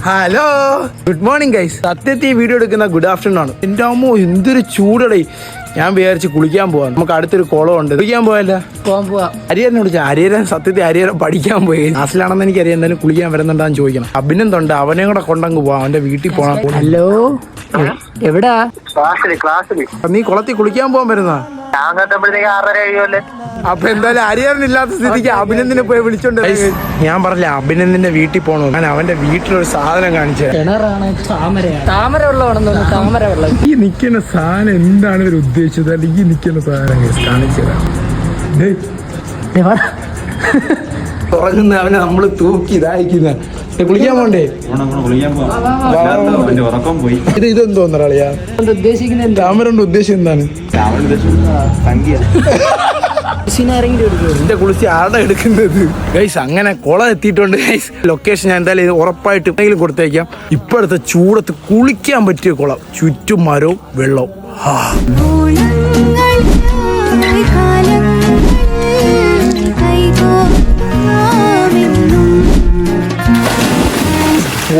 Hello, good morning guys. സത്യത്തിൽ ഈ video എടുക്കുന്ന ഗുഡ് ആഫ്റ്റർനൂൺ ആണ്. എൻ്റെ അമ്മോ എന്തൊരു ചൂടടേ. ഞാൻ വിചാരിച്ച് കുളിക്കാൻ പോവാം. നമുക്ക് അടുത്തൊരു കുളമുണ്ട്, കുളിക്കാൻ പോയല്ല. ഹരിഹരനെ വിളിച്ചാൽ ഹരിഹരൻ സത്യത്തിൽ ഹരിഹരൻ പഠിക്കാൻ പോയി. ക്ലാസ്സിലാണെന്ന് എനിക്കറിയാം. എന്തായാലും കുളിക്കാൻ വരുന്നുണ്ടാന്ന് ചോദിക്കണം. അഭിനന്ദുണ്ട്, അവനെ കൂടെ കൊണ്ടങ്ങ് പോവാം. അവന്റെ വീട്ടിൽ പോകണം. ഹലോ, എവിടാ? നീ കുളത്തിൽ കുളിക്കാൻ പോകാൻ വരുന്ന? അപ്പൊ എന്തായാലും ഹരിഹരനില്ലാത്ത സ്ഥിതിക്ക് അഭിനന്ദിനെ പോയി വിളിച്ചോണ്ട്. ഞാൻ പറഞ്ഞില്ല അഭിനന്ദിന്റെ വീട്ടിൽ പോകണോ. ഞാൻ അവന്റെ വീട്ടിലൊരു സാധനം കാണിച്ചു. കിണറാണ്, താമര വെള്ളമാണെന്ന്. താമര വെള്ളം. ഈ നിൽക്കുന്ന സാധനം എന്താണ് ഇവർ ഉദ്ദേശിച്ചത്? അല്ലെങ്കിൽ ഈ നിൽക്കുന്ന സാധനം കാണിച്ചതാ. തുറങ്ങുന്ന അവനെ നമ്മള് തൂക്കി ഇതായിക്കുന്ന. കുളിക്കാൻ പോണ്ടേ? ഇതെന്തോന്നു കളിയാ ഉദ്ദേശിക്കുന്നത്? താമര കൊണ്ട് ഉദ്ദേശം എന്താണ്? എന്റെ കുളിച്ച് ആടെ എടുക്കുന്നത് ഗൈസ്. അങ്ങനെ കുളം എത്തിയിട്ടുണ്ട് ഗൈസ്. ലൊക്കേഷൻ ഞാൻ എന്തായാലും ഉറപ്പായിട്ട് എന്തെങ്കിലും കൊടുത്തേക്കാം. ഇപ്പോഴത്തെ ചൂടത്ത് കുളിക്കാൻ പറ്റിയ കുളം, ചുറ്റും മരവും വെള്ളവും.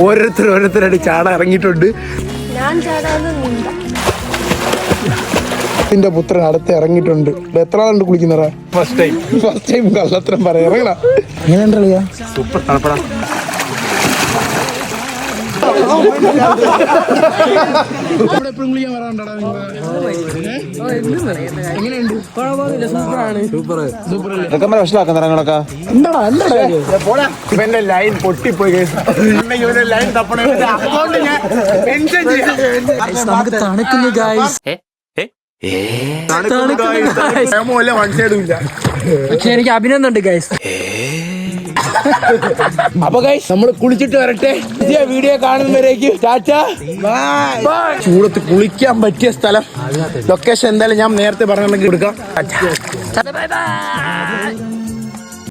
ഓരോരുത്തരായിട്ട് ചാട ഇറങ്ങിയിട്ടുണ്ട്. ന്റെ പുത്രൻ അടുത്ത് ഇറങ്ങിയിട്ടുണ്ട്. എത്ര ആളുണ്ട് കുളിക്കുന്നറാ? ഫസ്റ്റ് ടൈം കള്ളത്തരം പറയാ. ഇറങ്ങടാ. എങ്ങനെയുണ്ടറിയാ? സൂപ്പർ തണുപ്പടാ. എപ്പോഴും കുളിക്കാൻ വരാറുണ്ടടാ നിങ്ങൾ? എങ്ങനെയുണ്ട്? ഇവന്റെ ലൈൻ പൊട്ടിപ്പോയി. ഇവന്റെ ലൈൻ തപ്പണ അക്കൗണ്ട് ഞാൻ മെൻഷൻ ചെയ്യാം. തണുക്കുന്നു ഗൈസ്. പക്ഷെ എനിക്ക് അഭിനന്ദനുണ്ട് ഗൈസ്. അപ്പൊ ഗൈസ് നമ്മൾ കുളിച്ചിട്ട് വരട്ടെ. വീഡിയോ കാണുന്നവരേക്കും ടാറ്റാ ബൈ. ചൂടത്ത് കുളിക്കാൻ പറ്റിയ സ്ഥലം ലൊക്കേഷൻ എന്തായാലും ഞാൻ നേരത്തെ പറഞ്ഞിട്ടുണ്ടെങ്കിൽ കൊടുക്കാം. Bye bye.